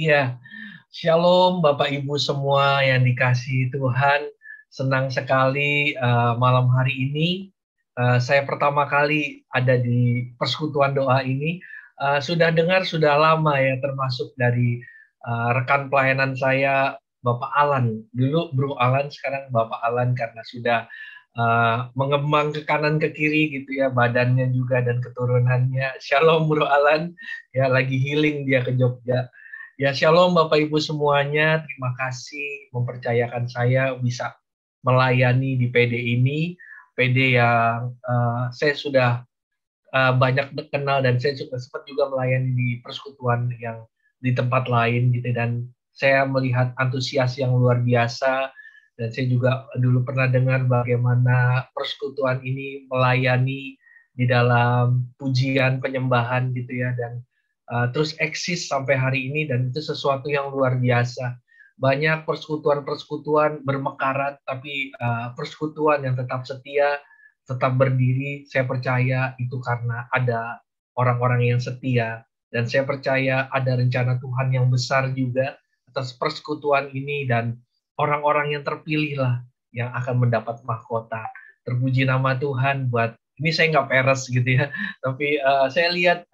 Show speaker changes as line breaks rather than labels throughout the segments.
Iya, Shalom Bapak Ibu semua yang dikasihi Tuhan. Senang sekali malam hari ini. Saya pertama kali ada di persekutuan doa ini. Sudah dengar sudah lama ya, termasuk dari rekan pelayanan saya, Bapak Alan. Dulu Bro Alan, sekarang Bapak Alan karena sudah mengembang ke kanan ke kiri gitu ya, badannya juga dan keturunannya. Shalom Bro Alan, ya lagi healing dia ke Jogja. Ya, shalom Bapak Ibu semuanya. Terima kasih mempercayakan saya bisa melayani di PD ini. PD yang saya sudah banyak kenal dan saya sempat juga melayani di persekutuan yang di tempat lain gitu, dan saya melihat antusias yang luar biasa, dan saya juga dulu pernah dengar bagaimana persekutuan ini melayani di dalam pujian penyembahan gitu ya, dan terus eksis sampai hari ini, dan itu sesuatu yang luar biasa. Banyak persekutuan-persekutuan bermekaran, tapi persekutuan yang tetap setia, tetap berdiri. Saya percaya itu karena ada orang-orang yang setia, dan saya percaya ada rencana Tuhan yang besar juga atas persekutuan ini, dan orang-orang yang terpilih lah yang akan mendapat mahkota. Terpuji nama Tuhan. Buat ini saya nggak peres gitu ya, tapi saya lihat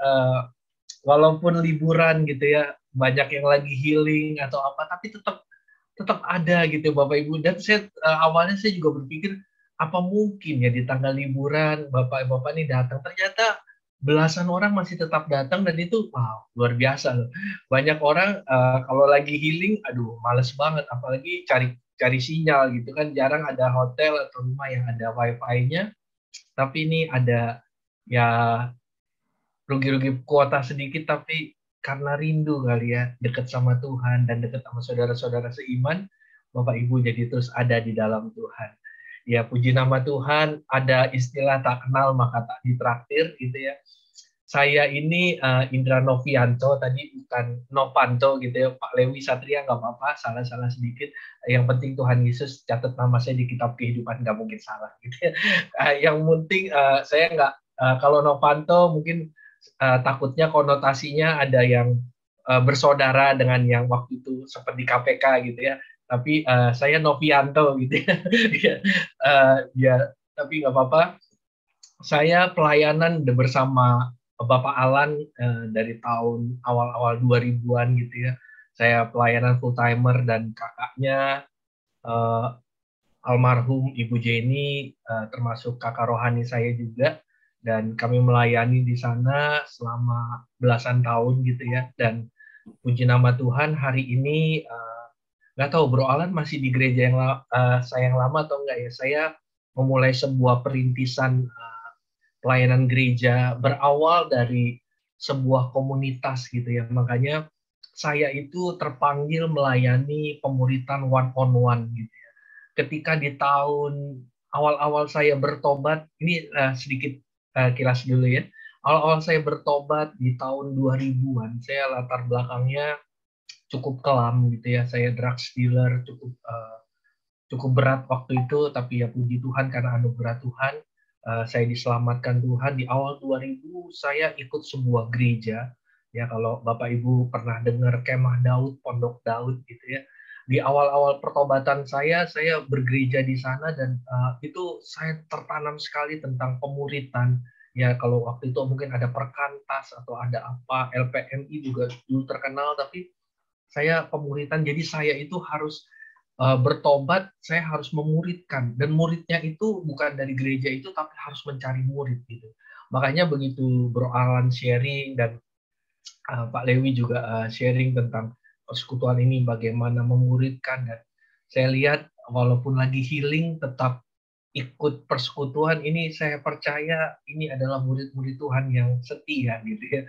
walaupun liburan gitu ya, banyak yang lagi healing atau apa, tapi tetap tetap ada gitu Bapak Ibu. Dan saya awalnya saya juga berpikir apa mungkin ya di tanggal liburan Bapak-bapak ini datang, ternyata belasan orang masih tetap datang, dan itu wow, luar biasa loh. Banyak orang kalau lagi healing, aduh males banget, apalagi cari cari sinyal gitu kan, jarang ada hotel atau rumah yang ada wifi-nya, tapi ini ada ya, rugi-rugi kuota sedikit, tapi karena rindu kali ya, dekat sama Tuhan dan dekat sama saudara-saudara seiman, Bapak Ibu jadi terus ada di dalam Tuhan. Ya, puji nama Tuhan, ada istilah tak kenal maka tak ditraktir gitu ya. Saya ini Indra Novianto, tadi bukan Novanto gitu ya, Pak Lewi Satria, nggak apa-apa, salah-salah sedikit. Yang penting Tuhan Yesus catat nama saya di kitab kehidupan, nggak mungkin salah gitu ya. Yang penting saya nggak, kalau Novanto mungkin takutnya konotasinya ada yang bersaudara dengan yang waktu itu sempat di KPK gitu ya. Tapi saya Novianto gitu ya. Ya, tapi nggak apa-apa. Saya pelayanan bersama Bapak Alan dari tahun awal-awal 2000-an gitu ya. Saya pelayanan full timer, dan kakaknya eh, almarhum Ibu Jenny termasuk kakak rohani saya juga, dan kami melayani di sana selama belasan tahun gitu ya. Dan puji nama Tuhan, hari ini nggak tahu Bro Alan masih di gereja yang saya yang lama atau enggak ya. Saya memulai sebuah perintisan pelayanan gereja berawal dari sebuah komunitas gitu ya. Makanya saya itu terpanggil melayani pemuritan one on one gitu ya. Ketika di tahun awal-awal saya bertobat, ini sedikit kilas dulu ya. Awal-awal saya bertobat di tahun 2000-an, saya latar belakangnya cukup kelam gitu ya. Saya drugs dealer, cukup berat waktu itu, tapi ya puji Tuhan karena anugerah Tuhan, saya diselamatkan Tuhan. Di awal 2000 saya ikut sebuah gereja, ya kalau Bapak Ibu pernah dengar Kemah Daud, Pondok Daud gitu ya. Di awal-awal pertobatan saya bergereja di sana, dan itu saya tertanam sekali tentang pemuritan. Ya kalau waktu itu mungkin ada Perkantas atau ada apa, LPMI juga dulu terkenal, tapi saya pemuritan, jadi saya itu harus bertobat, saya harus memuridkan, dan muridnya itu bukan dari gereja itu, tapi harus mencari murid gitu. Makanya begitu Bro Alan sharing dan Pak Lewi juga sharing tentang persekutuan ini, bagaimana memuridkan, dan saya lihat walaupun lagi healing tetap ikut persekutuan ini, saya percaya ini adalah murid-murid Tuhan yang setia gitu ya.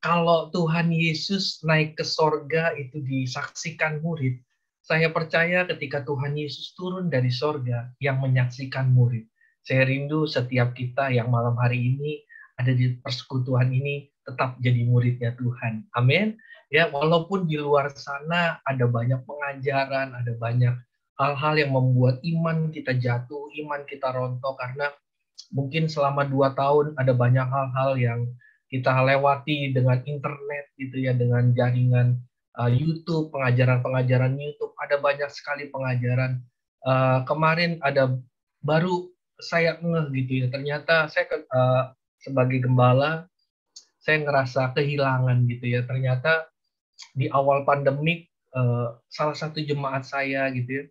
Kalau Tuhan Yesus naik ke sorga itu disaksikan murid, saya percaya ketika Tuhan Yesus turun dari sorga yang menyaksikan murid. Saya rindu setiap kita yang malam hari ini ada di persekutuan ini tetap jadi muridnya Tuhan. Amin. Ya, walaupun di luar sana ada banyak pengajaran, ada banyak hal-hal yang membuat iman kita jatuh, iman kita rontok, karena mungkin selama 2 tahun ada banyak hal-hal yang kita lewati dengan internet gitu ya, dengan jaringan YouTube, pengajaran-pengajaran YouTube, ada banyak sekali pengajaran. Kemarin ada baru saya ngeh gitu ya, ternyata saya sebagai gembala, saya ngerasa kehilangan gitu ya. Ternyata di awal pandemik, salah satu jemaat saya gitu ya,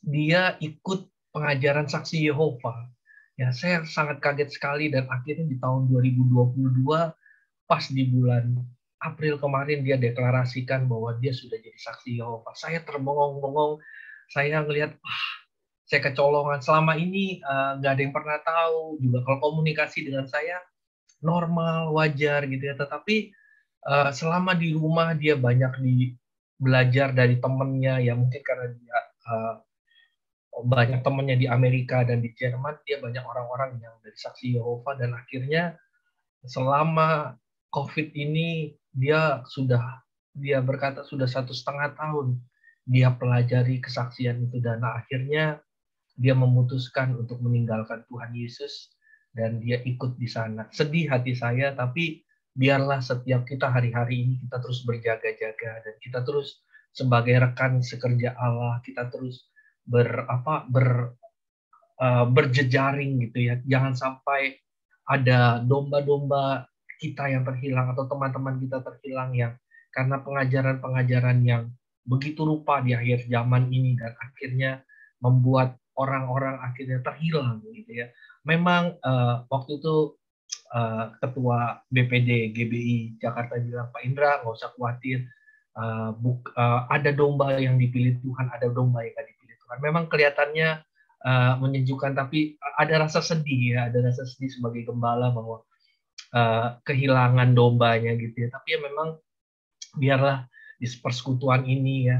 dia ikut pengajaran saksi Yehova. Ya, saya sangat kaget sekali dan akhirnya di tahun 2022 pas di bulan April kemarin dia deklarasikan bahwa dia sudah jadi saksi Yehova. Saya terbengong-bengong, saya ngelihat, saya kecolongan. Selama ini nggak ada yang pernah tahu juga kalau komunikasi dengan saya normal, wajar gitu ya. Tetapi selama di rumah dia banyak belajar dari temennya ya, mungkin karena dia banyak temennya di Amerika dan di Jerman, dia banyak orang-orang yang dari saksi Yehova dan akhirnya selama COVID ini dia berkata sudah 1,5 tahun dia pelajari kesaksian itu dan akhirnya dia memutuskan untuk meninggalkan Tuhan Yesus dan dia ikut di sana. Sedih hati saya, tapi biarlah setiap kita hari-hari ini kita terus berjaga-jaga dan kita terus sebagai rekan sekerja Allah, kita terus berjejaring gitu ya. Jangan sampai ada domba-domba kita yang terhilang atau teman-teman kita terhilang yang karena pengajaran-pengajaran yang begitu rupa di akhir zaman ini dan akhirnya membuat orang-orang akhirnya terhilang gitu ya. Memang waktu itu Ketua BPD GBI Jakarta bilang, Pak Indra nggak usah khawatir, ada domba yang dipilih Tuhan, ada domba yang nggak dipilih Tuhan. Memang kelihatannya menyejukkan, tapi ada rasa sedih ya, ada rasa sedih sebagai gembala bahwa kehilangan dombanya gitu ya. Tapi ya memang biarlah di persekutuan ini ya,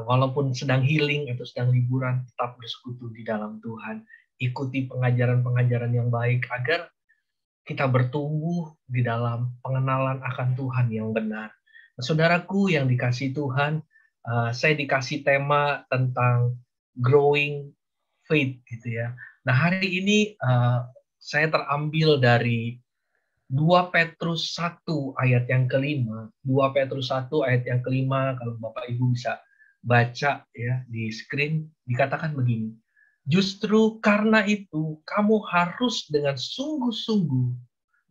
walaupun sedang healing atau sedang liburan, tetap bersekutu di dalam Tuhan. Ikuti pengajaran-pengajaran yang baik agar kita bertumbuh di dalam pengenalan akan Tuhan yang benar. Nah, saudaraku yang dikasihi Tuhan, saya dikasih tema tentang growing faith gitu ya. Nah, hari ini saya terambil dari 2 Petrus 1 ayat yang kelima. 2 Petrus 1 ayat yang kelima, kalau Bapak Ibu bisa baca ya di screen, dikatakan begini. Justru karena itu, kamu harus dengan sungguh-sungguh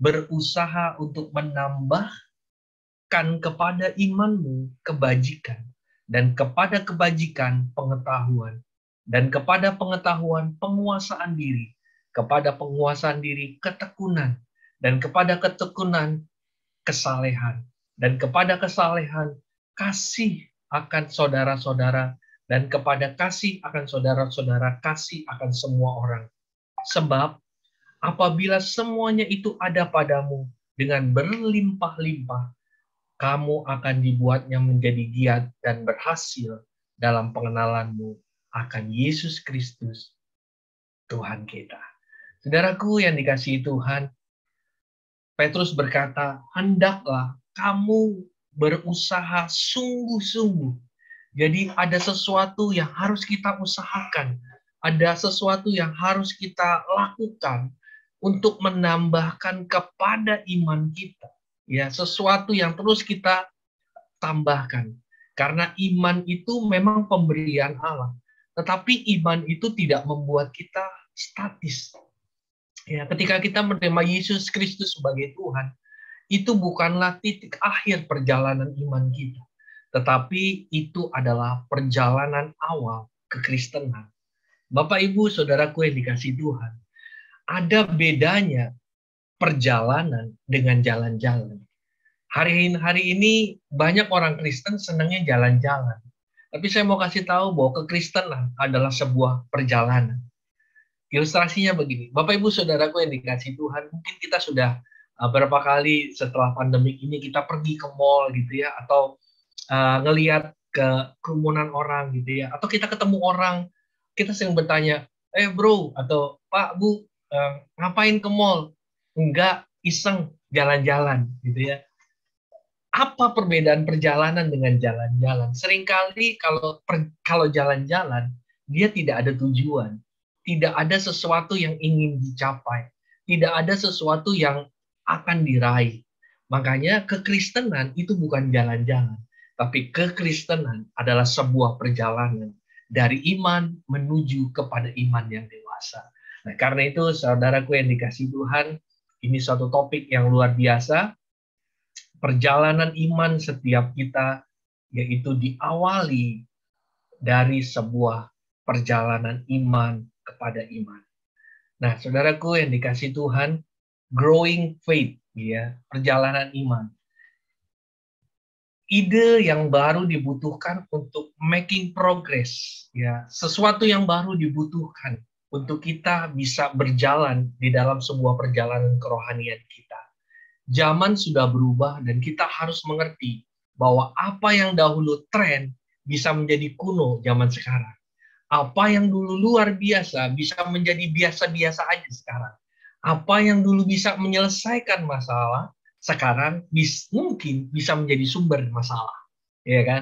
berusaha untuk menambahkan kepada imanmu kebajikan, dan kepada kebajikan pengetahuan, dan kepada pengetahuan penguasaan diri, kepada penguasaan diri ketekunan, dan kepada ketekunan kesalehan, dan kepada kesalehan kasih akan saudara-saudara, dan kepada kasih akan saudara-saudara, kasih akan semua orang. Sebab apabila semuanya itu ada padamu dengan berlimpah-limpah, kamu akan dibuatnya menjadi giat dan berhasil dalam pengenalanmu akan Yesus Kristus, Tuhan kita. Saudaraku yang dikasihi Tuhan, Petrus berkata, hendaklah kamu berusaha sungguh-sungguh. Jadi ada sesuatu yang harus kita usahakan, ada sesuatu yang harus kita lakukan untuk menambahkan kepada iman kita. Ya, sesuatu yang terus kita tambahkan. Karena iman itu memang pemberian Allah, tetapi iman itu tidak membuat kita statis. Ya, ketika kita menerima Yesus Kristus sebagai Tuhan, itu bukanlah titik akhir perjalanan iman kita. Tetapi itu adalah perjalanan awal kekristenan. Bapak, Ibu, Saudaraku yang dikasihi Tuhan, ada bedanya perjalanan dengan jalan-jalan. Hari ini banyak orang Kristen senangnya jalan-jalan. Tapi saya mau kasih tahu bahwa kekristenan adalah sebuah perjalanan. Ilustrasinya begini, Bapak Ibu Saudaraku yang dikasihi Tuhan, mungkin kita sudah berapa kali setelah pandemi ini kita pergi ke mall gitu ya, atau ngelihat ke kerumunan orang gitu ya, atau kita ketemu orang, kita sering bertanya, bro atau Pak Bu, ngapain ke mall? Enggak, iseng jalan-jalan gitu ya. Apa perbedaan perjalanan dengan jalan-jalan? Seringkali kalau jalan-jalan, dia tidak ada tujuan, tidak ada sesuatu yang ingin dicapai, tidak ada sesuatu yang akan diraih. Makanya kekristenan itu bukan jalan-jalan. Tapi kekristenan adalah sebuah perjalanan dari iman menuju kepada iman yang dewasa. Nah, karena itu saudaraku yang dikasihi Tuhan, ini suatu topik yang luar biasa. Perjalanan iman setiap kita yaitu diawali dari sebuah perjalanan iman kepada iman. Nah, saudaraku yang dikasihi Tuhan, growing faith, ya, perjalanan iman. Ide yang baru dibutuhkan untuk making progress, ya, sesuatu yang baru dibutuhkan untuk kita bisa berjalan di dalam sebuah perjalanan kerohanian kita. Zaman sudah berubah dan kita harus mengerti bahwa apa yang dahulu tren bisa menjadi kuno zaman sekarang. Apa yang dulu luar biasa bisa menjadi biasa-biasa aja sekarang. Apa yang dulu bisa menyelesaikan masalah sekarang mungkin bisa menjadi sumber masalah, ya kan?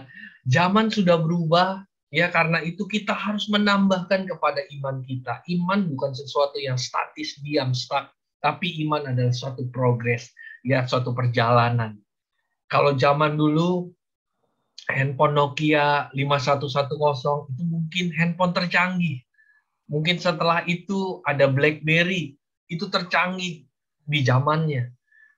Zaman sudah berubah, ya, karena itu kita harus menambahkan kepada iman kita. Iman bukan sesuatu yang statis, diam, stuck, tapi iman adalah suatu progres, ya, suatu perjalanan. Kalau zaman dulu handphone Nokia 5110 itu mungkin handphone tercanggih. Mungkin setelah itu ada BlackBerry, itu tercanggih di zamannya.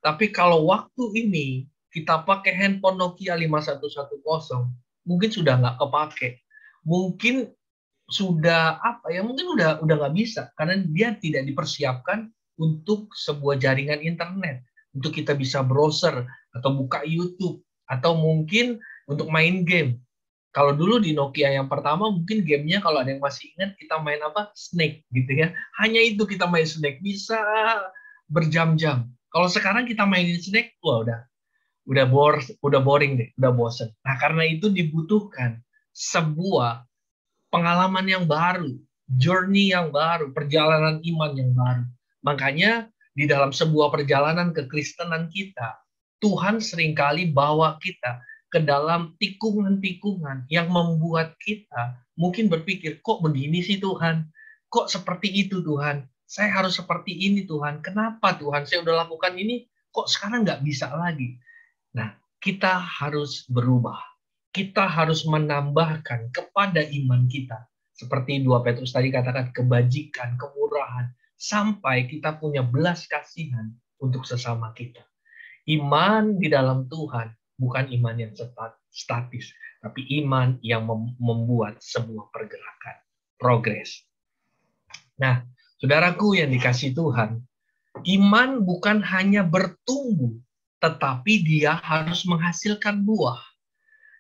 Tapi kalau waktu ini kita pakai handphone Nokia 5110, mungkin sudah nggak kepake. Mungkin sudah apa ya? Mungkin udah nggak bisa karena dia tidak dipersiapkan untuk sebuah jaringan internet, untuk kita bisa browser atau buka YouTube atau mungkin untuk main game. Kalau dulu di Nokia yang pertama mungkin gamenya kalau ada yang masih ingat kita main apa? Snake gitu ya. Hanya itu kita main Snake bisa berjam-jam. Kalau sekarang kita mainin Snake, wah udah boring deh, udah bosen. Nah, karena itu dibutuhkan sebuah pengalaman yang baru, journey yang baru, perjalanan iman yang baru. Makanya di dalam sebuah perjalanan kekristenan kita, Tuhan seringkali bawa kita ke dalam tikungan-tikungan yang membuat kita mungkin berpikir, kok begini sih Tuhan? Kok seperti itu Tuhan? Saya harus seperti ini Tuhan. Kenapa Tuhan? Saya udah lakukan ini, kok sekarang nggak bisa lagi? Nah, kita harus berubah. Kita harus menambahkan kepada iman kita. Seperti 2 Petrus tadi katakan, kebajikan, kemurahan, sampai kita punya belas kasihan untuk sesama kita. Iman di dalam Tuhan bukan iman yang statis, tapi iman yang membuat sebuah pergerakan, progres. Nah, saudaraku yang dikasihi Tuhan, iman bukan hanya bertumbuh, tetapi dia harus menghasilkan buah.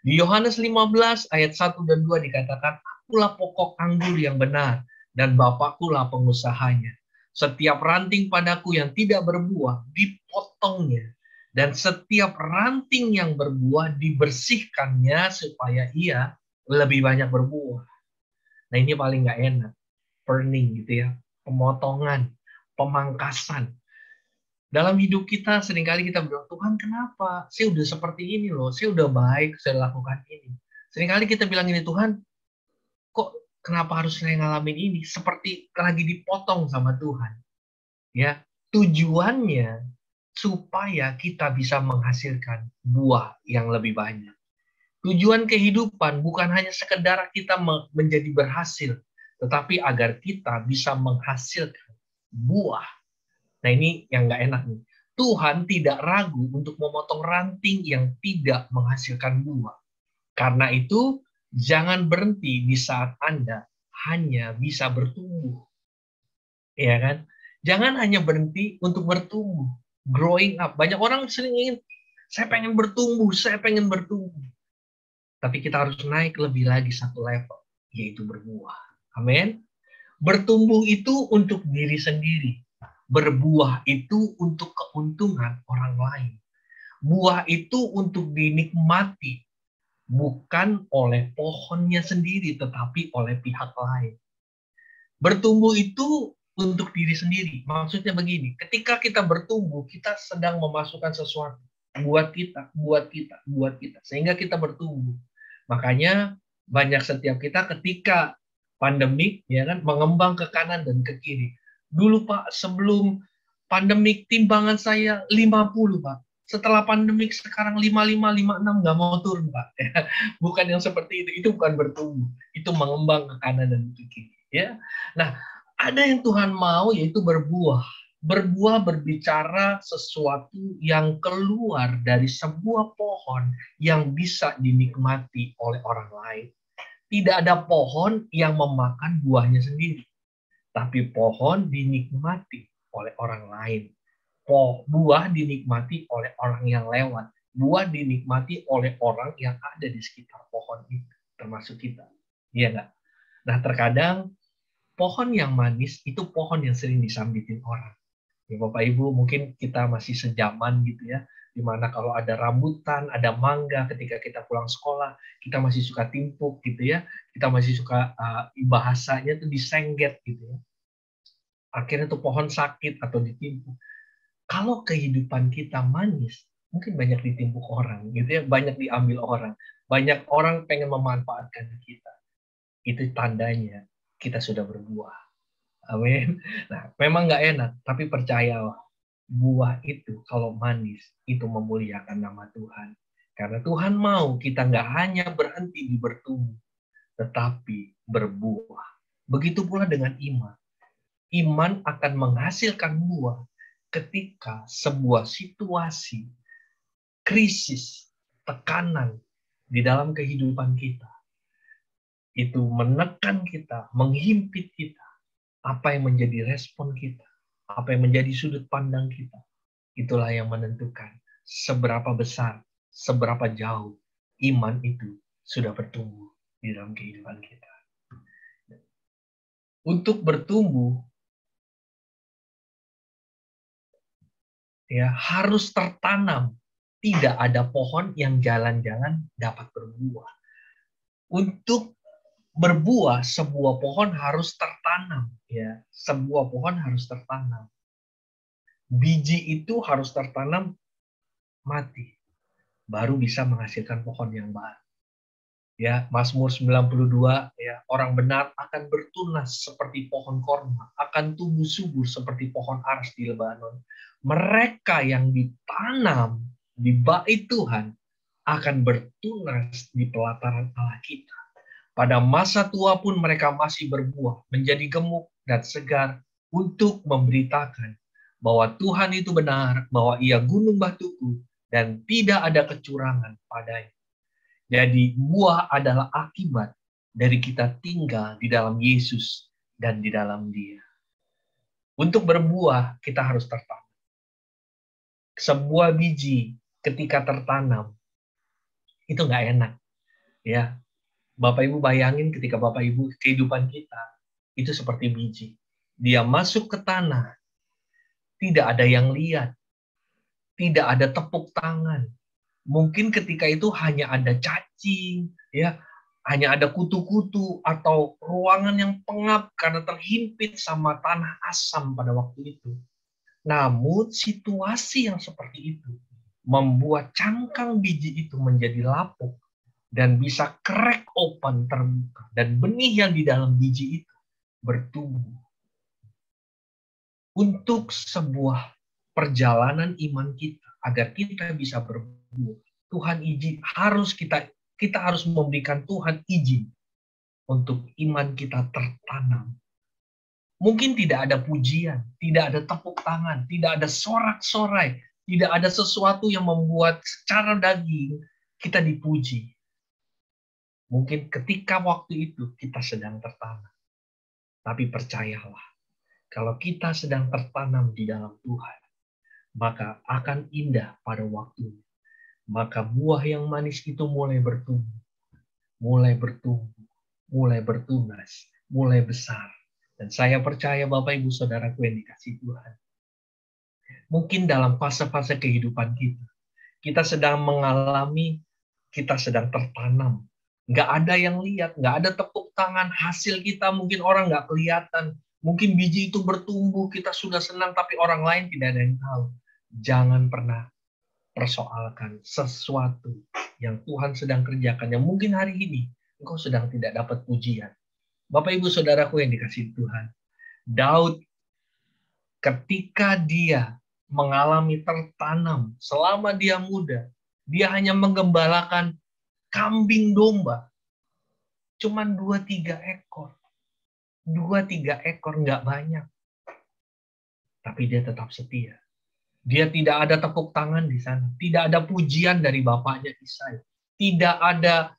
Di Yohanes 15 ayat 1 dan 2 dikatakan, akulah pokok anggur yang benar, dan Bapakkulah pengusahanya. Setiap ranting padaku yang tidak berbuah, dipotongnya. Dan setiap ranting yang berbuah dibersihkannya supaya ia lebih banyak berbuah. Nah, ini paling nggak enak. Pruning gitu ya. Pemotongan, pemangkasan. Dalam hidup kita seringkali kita bilang, Tuhan kenapa? Saya udah seperti ini loh. Saya udah baik, saya lakukan ini. Seringkali kita bilang ini, Tuhan, kok kenapa harus saya ngalamin ini? Seperti lagi dipotong sama Tuhan. Ya, tujuannya supaya kita bisa menghasilkan buah yang lebih banyak. Tujuan kehidupan bukan hanya sekedar kita menjadi berhasil, tetapi agar kita bisa menghasilkan buah. Nah, ini yang nggak enak nih. Tuhan tidak ragu untuk memotong ranting yang tidak menghasilkan buah. Karena itu, jangan berhenti di saat Anda hanya bisa bertumbuh. Ya kan? Jangan hanya berhenti untuk bertumbuh. Growing up. Banyak orang sering ingin, saya pengen bertumbuh, saya pengen bertumbuh. Tapi kita harus naik lebih lagi satu level, yaitu berbuah. Amin. Bertumbuh itu untuk diri sendiri. Berbuah itu untuk keuntungan orang lain. Buah itu untuk dinikmati, bukan oleh pohonnya sendiri, tetapi oleh pihak lain. Bertumbuh itu untuk diri sendiri. Maksudnya begini, ketika kita bertumbuh, kita sedang memasukkan sesuatu buat kita, sehingga kita bertumbuh. Makanya banyak setiap kita ketika pandemik, ya kan, mengembang ke kanan dan ke kiri. Dulu Pak, sebelum pandemik timbangan saya 50 Pak. setelah pandemik sekarang 55, 56 nggak mau turun, Pak. Bukan yang seperti itu. Itu bukan bertumbuh. Itu mengembang ke kanan dan ke kiri. Ya. Nah, ada yang Tuhan mau yaitu berbuah. Berbuah berbicara sesuatu yang keluar dari sebuah pohon yang bisa dinikmati oleh orang lain. Tidak ada pohon yang memakan buahnya sendiri, tapi pohon dinikmati oleh orang lain. Buah dinikmati oleh orang yang lewat. Buah dinikmati oleh orang yang ada di sekitar pohon itu, termasuk kita. Iya nggak? Nah, terkadang pohon yang manis itu pohon yang sering disambitin orang. Ya, Bapak Ibu, mungkin kita masih sejaman gitu ya, dimana kalau ada rambutan, ada mangga ketika kita pulang sekolah, kita masih suka timpuk gitu ya, kita masih suka bahasanya tuh disengget gitu ya. Akhirnya tuh pohon sakit atau ditimpuk. Kalau kehidupan kita manis, mungkin banyak ditimpuk orang gitu ya, banyak diambil orang, banyak orang pengen memanfaatkan kita. Itu tandanya kita sudah berbuah. Amin. Nah, memang nggak enak, tapi percayalah, buah itu kalau manis, itu memuliakan nama Tuhan. Karena Tuhan mau kita nggak hanya berhenti di bertumbuh, tetapi berbuah. Begitu pula dengan iman. Iman akan menghasilkan buah ketika sebuah situasi, krisis, tekanan di dalam kehidupan kita, itu menekan kita, menghimpit kita. Apa yang menjadi respon kita, apa yang menjadi sudut pandang kita, itulah yang menentukan seberapa besar, seberapa jauh iman itu sudah bertumbuh di dalam kehidupan kita. Untuk bertumbuh, ya harus tertanam. Tidak ada pohon yang jalan-jalan dapat berbuah. Untuk berbuah, sebuah pohon harus tertanam, ya. Sebuah pohon harus tertanam. Biji itu harus tertanam mati, baru bisa menghasilkan pohon yang baru. Ya, Mazmur 92, ya, orang benar akan bertunas seperti pohon korma, akan tumbuh subur seperti pohon aras di Lebanon. Mereka yang ditanam di bait Tuhan akan bertunas di pelataran Allah kita. Pada masa tua pun mereka masih berbuah, menjadi gemuk dan segar untuk memberitakan bahwa Tuhan itu benar, bahwa Ia gunung batuku, dan tidak ada kecurangan padanya. Jadi buah adalah akibat dari kita tinggal di dalam Yesus dan di dalam Dia. Untuk berbuah, kita harus tertanam. Sebuah biji ketika tertanam, itu nggak enak. Ya, Bapak Ibu bayangin ketika Bapak Ibu kehidupan kita itu seperti biji. Dia masuk ke tanah, tidak ada yang lihat, tidak ada tepuk tangan. Mungkin ketika itu hanya ada cacing, ya, hanya ada kutu-kutu atau ruangan yang pengap karena terhimpit sama tanah asam pada waktu itu. Namun situasi yang seperti itu membuat cangkang biji itu menjadi lapuk dan bisa crack open, terbuka, dan benih yang di dalam biji itu bertumbuh. Untuk sebuah perjalanan iman kita, agar kita bisa berbuah, Tuhan izin, kita harus memberikan Tuhan izin untuk iman kita tertanam. Mungkin tidak ada pujian, tidak ada tepuk tangan, tidak ada sorak-sorai, tidak ada sesuatu yang membuat secara daging kita dipuji. Mungkin ketika waktu itu kita sedang tertanam. Tapi percayalah, kalau kita sedang tertanam di dalam Tuhan, maka akan indah pada waktunya. Maka buah yang manis itu mulai bertumbuh, mulai bertunas, mulai besar. Dan saya percaya Bapak Ibu Saudaraku yang dikasihi Tuhan, mungkin dalam fase-fase kehidupan kita sedang mengalami, kita sedang tertanam. Nggak ada yang lihat, nggak ada tepuk tangan, hasil kita mungkin orang nggak kelihatan. Mungkin biji itu bertumbuh, kita sudah senang, tapi orang lain tidak ada yang tahu. Jangan pernah persoalkan sesuatu yang Tuhan sedang kerjakan, yang mungkin hari ini engkau sedang tidak dapat pujian. Bapak Ibu Saudaraku yang dikasihi Tuhan, Daud ketika dia mengalami tertanam selama dia muda. Dia hanya menggembalakan kambing domba. Cuman 2-3 ekor. 2-3 ekor, nggak banyak. Tapi dia tetap setia. Dia tidak ada tepuk tangan di sana. Tidak ada pujian dari bapaknya Isai. Tidak ada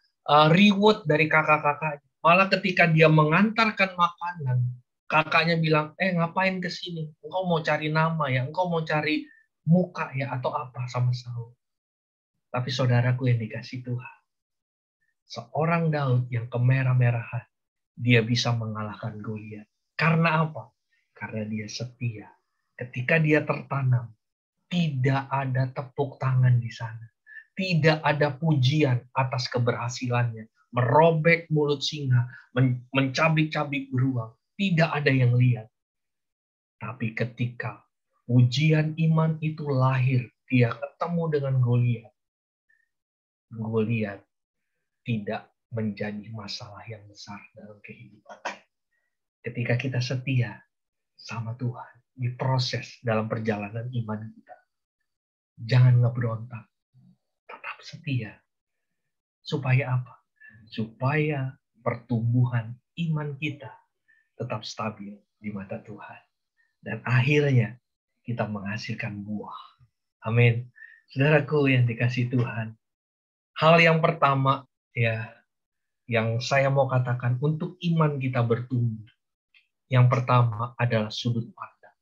reward dari kakak-kakaknya. Malah ketika dia mengantarkan makanan, kakaknya bilang, ngapain ke sini? Engkau mau cari nama ya? Engkau mau cari muka ya? Atau apa sama Saul? Tapi saudaraku yang dikasih Tuhan, seorang Daud yang kemerah-merahan, dia bisa mengalahkan Goliat. Karena apa? Karena dia setia. Ketika dia tertanam, tidak ada tepuk tangan di sana. Tidak ada pujian atas keberhasilannya. Merobek mulut singa, mencabik-cabik beruang. Tidak ada yang lihat. Tapi ketika ujian iman itu lahir, dia ketemu dengan Goliat. Goliat tidak menjadi masalah yang besar dalam kehidupan. Ketika kita setia sama Tuhan, diproses dalam perjalanan iman kita. Jangan ngebrontak, tetap setia. Supaya apa? Supaya pertumbuhan iman kita tetap stabil di mata Tuhan. Dan akhirnya kita menghasilkan buah. Amin. Saudaraku yang dikasih Tuhan, hal yang pertama ya yang saya mau katakan untuk iman kita bertumbuh. Yang pertama adalah sudut pandang.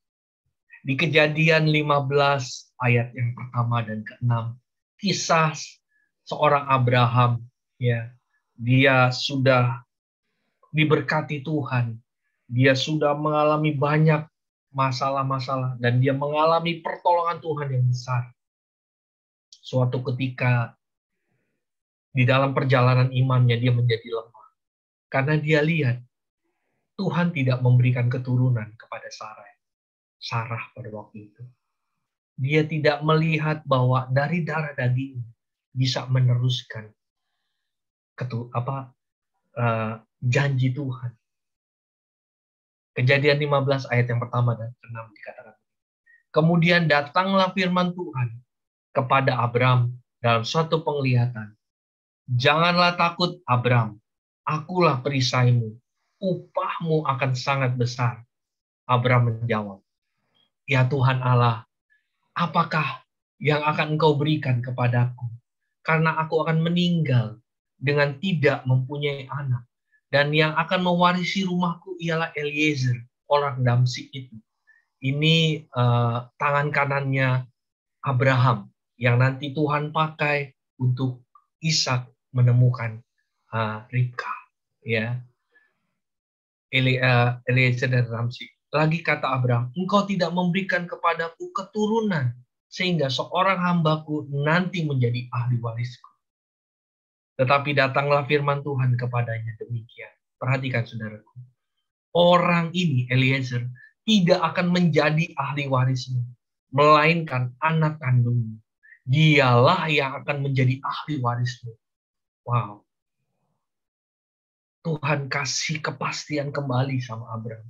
Di Kejadian 15 ayat yang pertama dan ke-6, kisah seorang Abraham, ya, dia sudah diberkati Tuhan, dia sudah mengalami banyak masalah-masalah dan dia mengalami pertolongan Tuhan yang besar. Suatu ketika di dalam perjalanan imannya dia menjadi lemah karena dia lihat Tuhan tidak memberikan keturunan kepada Sarah pada waktu itu. Dia tidak melihat bahwa dari darah dagingnya bisa meneruskan janji Tuhan. Kejadian 15 ayat yang pertama dan ke-6 dikatakan. Kemudian datanglah firman Tuhan kepada Abram dalam suatu penglihatan. Janganlah takut Abram, akulah perisaimu, upahmu akan sangat besar. Abram menjawab, ya Tuhan Allah, apakah yang akan Engkau berikan kepadaku? Karena aku akan meninggal dengan tidak mempunyai anak. Dan yang akan mewarisi rumahku ialah Eliezer, orang Damsik itu. Ini tangan kanannya Abraham, yang nanti Tuhan pakai untuk Ishak menemukan Ribka. Ya. Eliezer dan Damsik. Lagi kata Abraham, engkau tidak memberikan kepadaku keturunan, sehingga seorang hambaku nanti menjadi ahli warisku. Tetapi datanglah firman Tuhan kepadanya demikian. Perhatikan saudaraku. Orang ini, Eliezer, tidak akan menjadi ahli warismu, melainkan anak kandungmu. Dialah yang akan menjadi ahli warismu. Wow. Tuhan kasih kepastian kembali sama Abraham.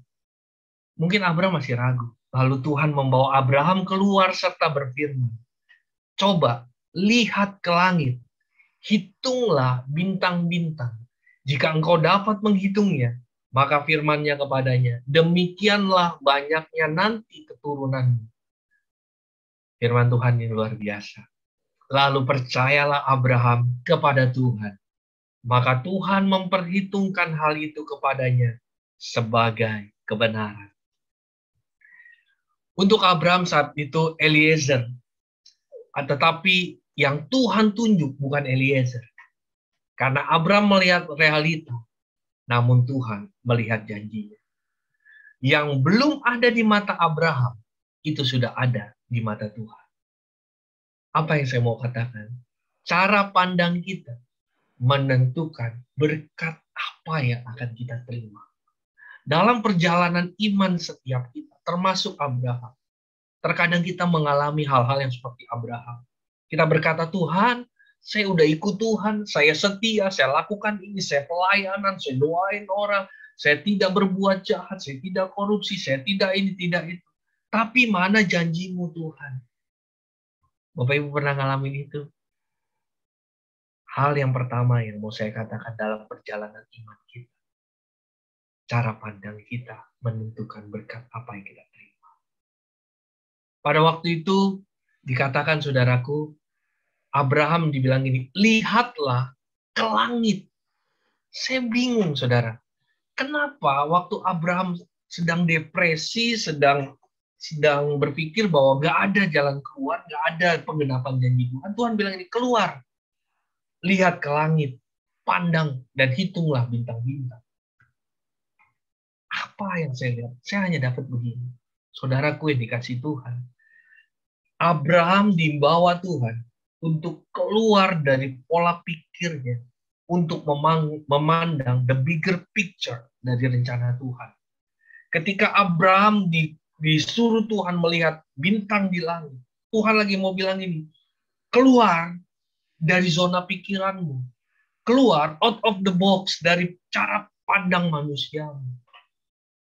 Mungkin Abraham masih ragu. Lalu Tuhan membawa Abraham keluar serta berfirman, coba lihat ke langit, hitunglah bintang-bintang. Jika engkau dapat menghitungnya, maka firman-Nya kepadanya, demikianlah banyaknya nanti keturunanmu. Firman Tuhan ini luar biasa. Lalu percayalah Abraham kepada Tuhan. Maka Tuhan memperhitungkan hal itu kepadanya sebagai kebenaran. Untuk Abraham saat itu Eliezer, tetapi yang Tuhan tunjuk bukan Eliezer. Karena Abraham melihat realita, namun Tuhan melihat janjinya. Yang belum ada di mata Abraham, itu sudah ada di mata Tuhan. Apa yang saya mau katakan? Cara pandang kita menentukan berkat apa yang akan kita terima. Dalam perjalanan iman setiap kita, termasuk Abraham. Terkadang kita mengalami hal-hal yang seperti Abraham. Kita berkata, Tuhan, saya udah ikut Tuhan, saya setia, saya lakukan ini, saya pelayanan, saya doain orang, saya tidak berbuat jahat, saya tidak korupsi, saya tidak ini, tidak itu. Tapi mana janjimu Tuhan? Bapak Ibu pernah ngalamin itu? Hal yang pertama yang mau saya katakan dalam perjalanan iman kita. Cara pandang kita menentukan berkat apa yang kita terima. Pada waktu itu dikatakan saudaraku, Abraham dibilang ini, lihatlah ke langit. Saya bingung saudara. Kenapa waktu Abraham sedang depresi, sedang berpikir bahwa gak ada jalan keluar, gak ada penggenapan janji Tuhan. Tuhan bilang ini, keluar. Lihat ke langit, pandang, dan hitunglah bintang-bintang. Apa yang saya lihat? Saya hanya dapat begini. Saudaraku yang dikasih Tuhan. Abraham dibawa Tuhan untuk keluar dari pola pikirnya. Untuk memandang the bigger picture dari rencana Tuhan. Ketika Abraham disuruh Tuhan melihat bintang di langit. Tuhan lagi mau bilang ini. Keluar dari zona pikiranmu. Keluar out of the box dari cara pandang manusiamu.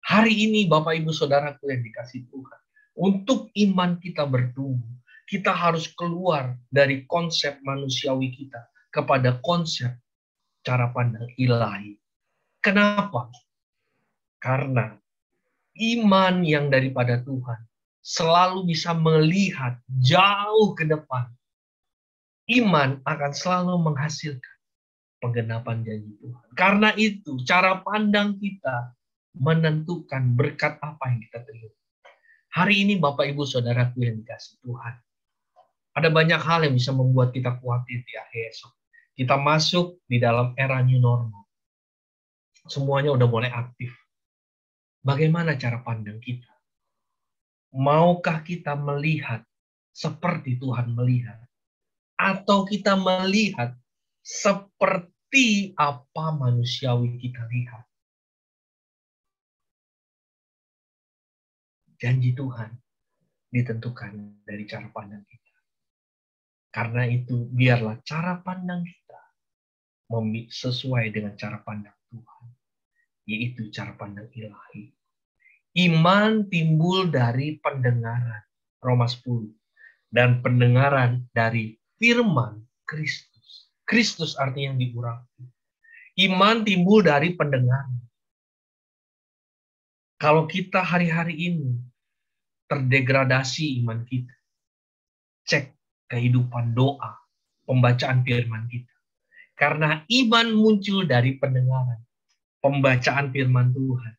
Hari ini Bapak Ibu Saudaraku yang dikasih Tuhan. Untuk iman kita bertumbuh. Kita harus keluar dari konsep manusiawi kita. Kepada konsep cara pandang ilahi. Kenapa? Karena iman yang daripada Tuhan selalu bisa melihat jauh ke depan. Iman akan selalu menghasilkan penggenapan janji Tuhan. Karena itu, cara pandang kita menentukan berkat apa yang kita terima. Hari ini Bapak Ibu Saudaraku yang dikasih Tuhan. Ada banyak hal yang bisa membuat kita khawatir di akhir esok. Kita masuk di dalam era new normal. Semuanya udah mulai aktif. Bagaimana cara pandang kita? Maukah kita melihat seperti Tuhan melihat? Atau kita melihat seperti apa manusiawi kita lihat? Janji Tuhan ditentukan dari cara pandang kita. Karena itu, biarlah cara pandang kita sesuai dengan cara pandang Tuhan. Yaitu cara pandang ilahi. Iman timbul dari pendengaran. Roma 10. Dan pendengaran dari firman Kristus. Kristus artinya yang diurapi. Iman timbul dari pendengaran. Kalau kita hari-hari ini terdegradasi iman kita, cek kehidupan doa, pembacaan firman kita. Karena iman muncul dari pendengaran, pembacaan firman Tuhan.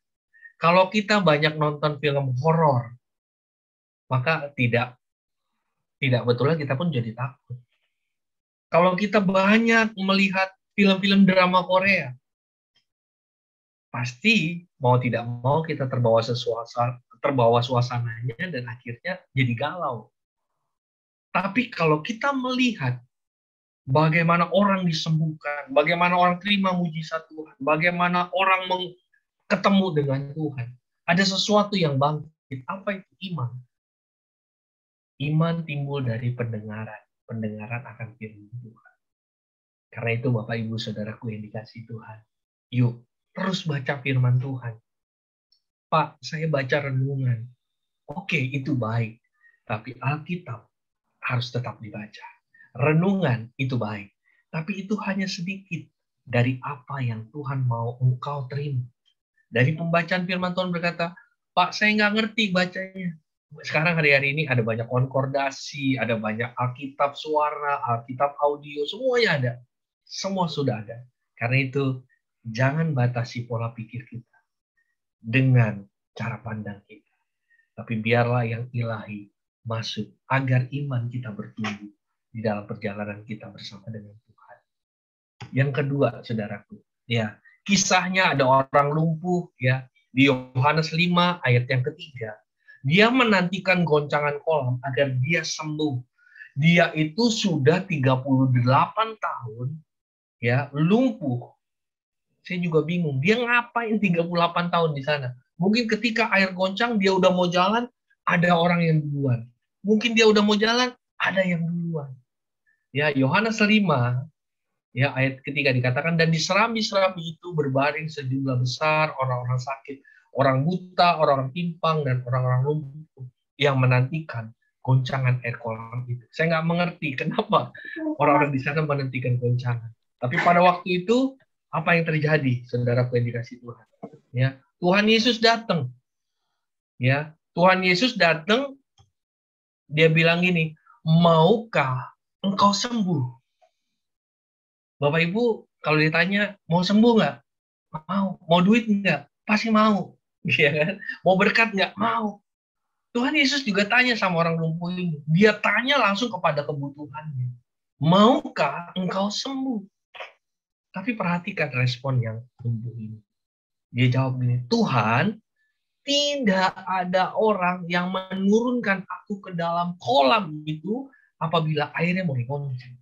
Kalau kita banyak nonton film horor, maka tidak betulnya kita pun jadi takut. Kalau kita banyak melihat film-film drama Korea, pasti mau tidak mau kita terbawa suasananya dan akhirnya jadi galau. Tapi kalau kita melihat bagaimana orang disembuhkan, bagaimana orang terima mujizat Tuhan, bagaimana orang ketemu dengan Tuhan, ada sesuatu yang bangkit. Apa itu iman? Iman timbul dari pendengaran. Pendengaran akan firman Tuhan. Karena itu Bapak Ibu Saudaraku yang dikasih Tuhan. Yuk, terus baca firman Tuhan. Pak, saya baca renungan. Oke, itu baik. Tapi Alkitab harus tetap dibaca. Renungan itu baik. Tapi itu hanya sedikit dari apa yang Tuhan mau engkau terima. Dari pembacaan firman Tuhan berkata, Pak, saya nggak ngerti bacanya. Sekarang hari-hari ini ada banyak konkordasi, ada banyak Alkitab suara, Alkitab audio, semuanya ada. Semua sudah ada. Karena itu, jangan batasi pola pikir kita dengan cara pandang kita. Tapi biarlah yang ilahi masuk agar iman kita bertumbuh di dalam perjalanan kita bersama dengan Tuhan. Yang kedua, saudaraku, ya, kisahnya ada orang lumpuh, ya, di Yohanes 5 ayat yang ketiga. Dia menantikan goncangan kolam agar dia sembuh. Dia itu sudah 38 tahun, ya, lumpuh. Saya juga bingung, dia ngapain 38 tahun di sana? Mungkin ketika air goncang, dia udah mau jalan, ada orang yang duluan. Mungkin dia udah mau jalan, ada yang duluan. Ya, Yohanes 5, ya, ayat ketiga dikatakan, dan di serambi-serambi itu berbaring sejumlah besar orang-orang sakit, orang buta, orang-orang timpang, dan orang-orang lumpuh. yang menantikan goncangan air kolam itu. Saya nggak mengerti kenapa orang-orang di sana menantikan goncangan. Tapi pada waktu itu, apa yang terjadi, saudaraku yang dikasih Tuhan? Ya, Tuhan Yesus datang. Ya, Tuhan Yesus datang, dia bilang gini, maukah engkau sembuh? Bapak Ibu, kalau ditanya, mau sembuh nggak? Mau. Mau duit nggak? Pasti mau. Iya kan? Mau berkat nggak? Mau. Tuhan Yesus juga tanya sama orang lumpuh ini. Dia tanya langsung kepada kebutuhannya. Maukah engkau sembuh? Tapi perhatikan respon yang lumpuh ini. Dia jawab gini, Tuhan, tidak ada orang yang menurunkan aku ke dalam kolam itu apabila airnya mengoncang.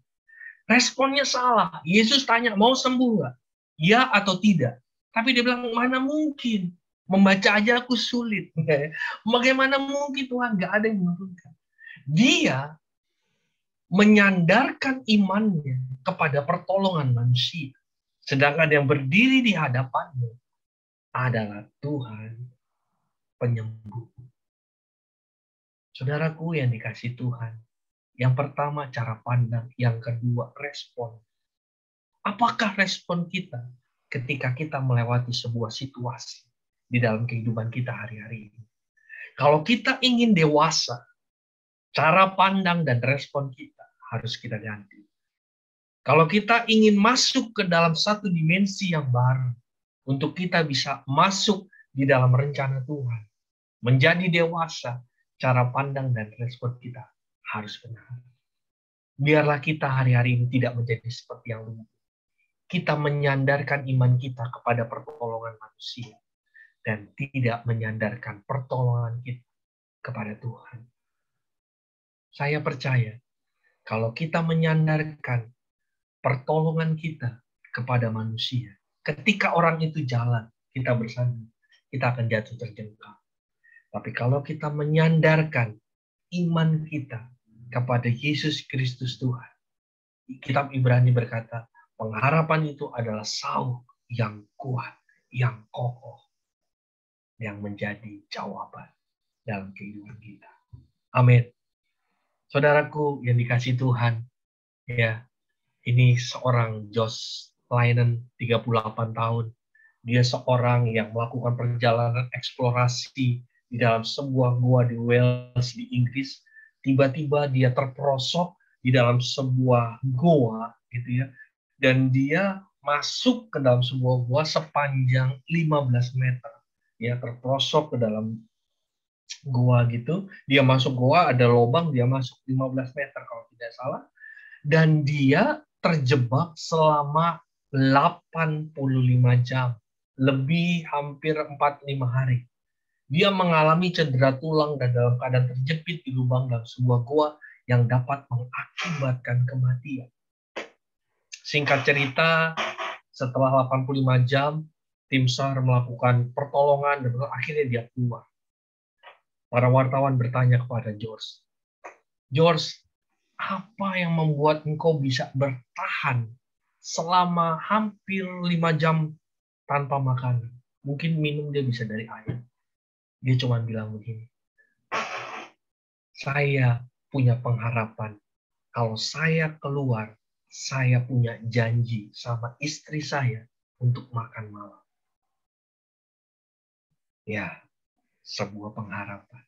Responnya salah. Yesus tanya, mau sembuh nggak? Ya atau tidak? Tapi dia bilang, mana mungkin? Membaca aja aku sulit. Bagaimana mungkin Tuhan? Nggak ada yang menurunkan. Dia menyandarkan imannya kepada pertolongan manusia. Sedangkan yang berdiri di hadapannya adalah Tuhan penyembuh. Saudaraku yang dikasih Tuhan. Yang pertama cara pandang, yang kedua respon. Apakah respon kita ketika kita melewati sebuah situasi di dalam kehidupan kita hari-hari ini? Kalau kita ingin dewasa, cara pandang dan respon kita harus kita ganti. Kalau kita ingin masuk ke dalam satu dimensi yang baru, untuk kita bisa masuk di dalam rencana Tuhan, menjadi dewasa, cara pandang dan respon kita harus benar. Biarlah kita hari-hari ini tidak menjadi seperti yang lumpuh. Kita menyandarkan iman kita kepada pertolongan manusia dan tidak menyandarkan pertolongan kita kepada Tuhan. Saya percaya kalau kita menyandarkan pertolongan kita kepada manusia, ketika orang itu jalan, kita bersandar, kita akan jatuh terjengkal. Tapi kalau kita menyandarkan iman kita kepada Yesus Kristus Tuhan, kitab Ibrani berkata, pengharapan itu adalah sauk yang kuat, yang kokoh, yang menjadi jawaban dalam kehidupan kita. Amin. Saudaraku yang dikasih Tuhan, ya, ini seorang Josh Linen, 38 tahun. Dia seorang yang melakukan perjalanan eksplorasi di dalam sebuah gua di Wales, di Inggris. Tiba-tiba dia terperosok di dalam sebuah gua, gitu ya. Dan dia masuk ke dalam sebuah gua sepanjang 15 meter. Ya, terperosok ke dalam gua gitu. Dia masuk gua, ada lubang, dia masuk 15 meter kalau tidak salah. Dan dia terjebak selama 85 jam. Lebih hampir 45 hari. Dia mengalami cedera tulang dan dalam keadaan terjepit di lubang dalam sebuah gua yang dapat mengakibatkan kematian. Singkat cerita, setelah 85 jam, tim SAR melakukan pertolongan dan akhirnya dia keluar. Para wartawan bertanya kepada George, George, apa yang membuat engkau bisa bertahan selama hampir 5 jam tanpa makan? Mungkin minum dia bisa dari air. Dia cuma bilang begini, saya punya pengharapan. Kalau saya keluar, saya punya janji sama istri saya untuk makan malam. Ya, sebuah pengharapan.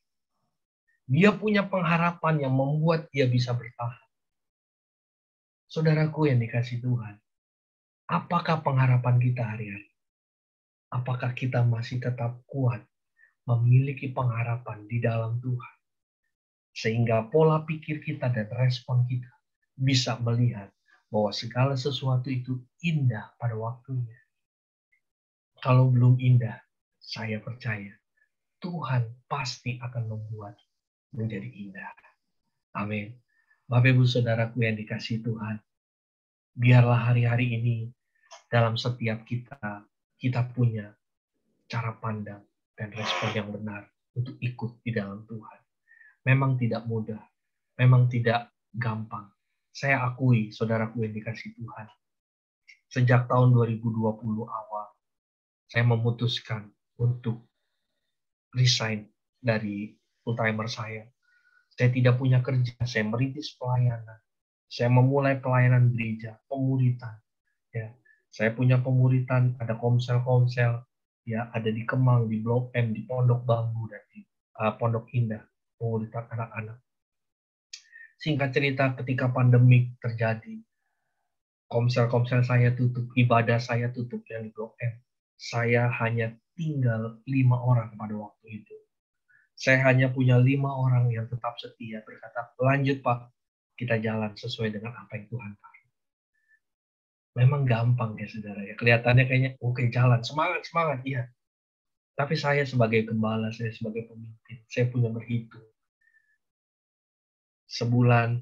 Dia punya pengharapan yang membuat dia bisa bertahan. Saudaraku yang dikasih Tuhan, apakah pengharapan kita hari-hari? Apakah kita masih tetap kuat memiliki pengharapan di dalam Tuhan? Sehingga pola pikir kita dan respon kita bisa melihat bahwa segala sesuatu itu indah pada waktunya. Kalau belum indah, saya percaya Tuhan pasti akan membuat menjadi indah. Amin. Bapak Ibu Saudaraku yang dikasihi Tuhan, biarlah hari-hari ini dalam setiap kita punya cara pandang dan respon yang benar untuk ikut di dalam Tuhan. Memang tidak mudah, memang tidak gampang. Saya akui, saudaraku yang dikasihi Tuhan, sejak tahun 2020 awal, saya memutuskan untuk resign dari full timer saya. Saya tidak punya kerja, saya merintis pelayanan. Saya memulai pelayanan gereja, pemuritan. Ya, saya punya pemuritan, ada komsel-komsel, ya, ada di Kemang, di Blok M, di Pondok Bambu, dan di Pondok Indah, pemuritan anak-anak. Singkat cerita, ketika pandemik terjadi, komsel-komsel saya tutup, ibadah saya tutup yang di Blok M. Saya hanya tinggal 5 orang pada waktu itu. Saya hanya punya 5 orang yang tetap setia, berkata, lanjut Pak, kita jalan sesuai dengan apa yang Tuhan tahu. Memang gampang ya saudara ya, kelihatannya kayaknya oke, jalan, semangat, iya. Tapi saya sebagai gembala, saya sebagai pemimpin, saya punya berhitung. Sebulan,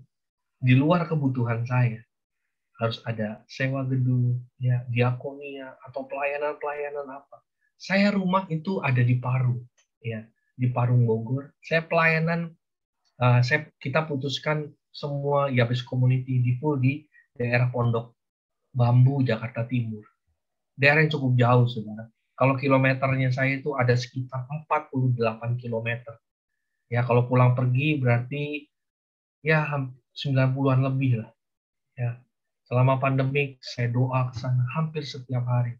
di luar kebutuhan saya, harus ada sewa gedung, ya, diakonia, atau pelayanan-pelayanan apa. Saya rumah itu ada di Parung, ya, di Parung Bogor. Saya pelayanan, kita putuskan semua Yabes Community di full di daerah Pondok Bambu, Jakarta Timur. Daerah yang cukup jauh, saudara. Kalau kilometernya saya itu ada sekitar 48 kilometer. Ya, kalau pulang pergi berarti ya 90-an lebih lah. Ya, selama pandemik saya doa ke sana hampir setiap hari.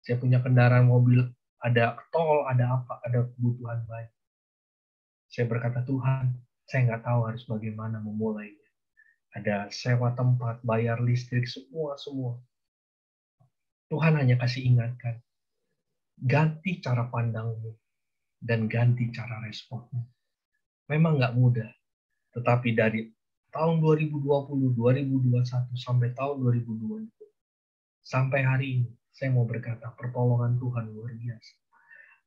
Saya punya kendaraan mobil, ada tol, ada apa, ada kebutuhan lain. Saya berkata, Tuhan, saya nggak tahu harus bagaimana memulainya. Ada sewa tempat, bayar listrik, semua. Tuhan hanya kasih ingatkan, ganti cara pandangmu dan ganti cara responmu. Memang nggak mudah, tetapi dari tahun 2020, 2021 sampai tahun 2022, sampai hari ini, saya mau berkata, pertolongan Tuhan luar biasa.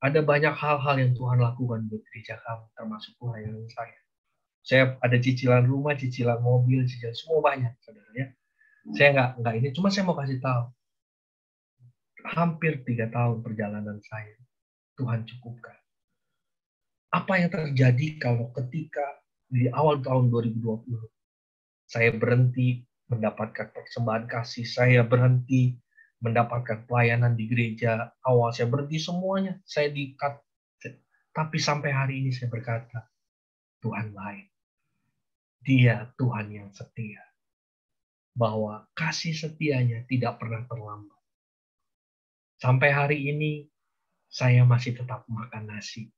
Ada banyak hal-hal yang Tuhan lakukan buat gereja kami, termasuk pelayanan saya. Saya ada cicilan rumah, cicilan mobil, cicilan semua banyak, saudara ya. Saya nggak ini, cuma saya mau kasih tahu. Hampir 3 tahun perjalanan saya, Tuhan cukupkan. Apa yang terjadi kalau ketika di awal tahun 2020, saya berhenti mendapatkan persembahan kasih, saya berhenti mendapatkan pelayanan di gereja awal, saya berhenti semuanya, saya di-cut. Tapi sampai hari ini saya berkata, Tuhan baik. Dia Tuhan yang setia. Bahwa kasih setianya tidak pernah terlambat. Sampai hari ini, saya masih tetap makan nasi.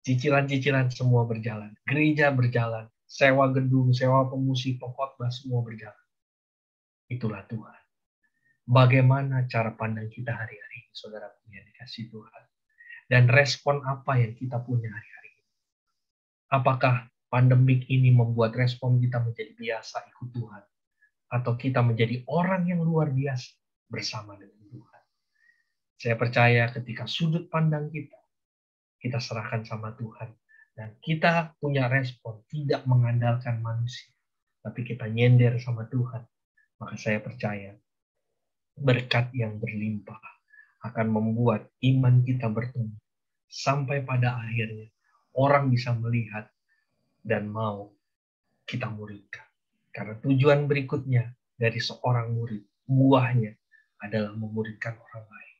Cicilan-cicilan semua berjalan. Gereja berjalan. Sewa gedung, sewa pemusik, pengkhotbah, semua berjalan. Itulah Tuhan. Bagaimana cara pandang kita hari-hari ini, saudaraku yang dikasihi Tuhan. Dan respon apa yang kita punya hari-hari ini. Apakah pandemik ini membuat respon kita menjadi biasa ikut Tuhan? Atau kita menjadi orang yang luar biasa bersama dengan Tuhan? Saya percaya ketika sudut pandang kita serahkan sama Tuhan. Dan kita punya respon, tidak mengandalkan manusia. Tapi kita nyender sama Tuhan. Maka saya percaya, berkat yang berlimpah akan membuat iman kita bertumbuh. Sampai pada akhirnya, orang bisa melihat dan mau kita muridkan. Karena tujuan berikutnya dari seorang murid, buahnya adalah memuridkan orang lain.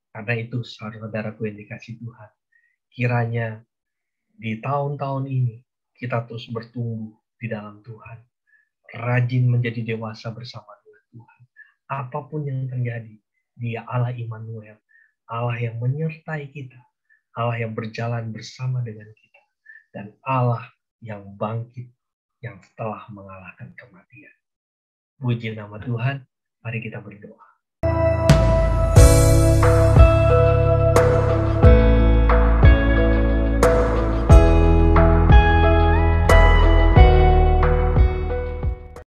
Karena itu, saudaraku yang dikasihi Tuhan, kiranya di tahun-tahun ini kita terus bertumbuh di dalam Tuhan. Rajin menjadi dewasa bersama dengan Tuhan. Apapun yang terjadi, Dia Allah Immanuel, Allah yang menyertai kita, Allah yang berjalan bersama dengan kita, dan Allah yang bangkit, yang telah mengalahkan kematian. Puji nama Tuhan, mari kita berdoa.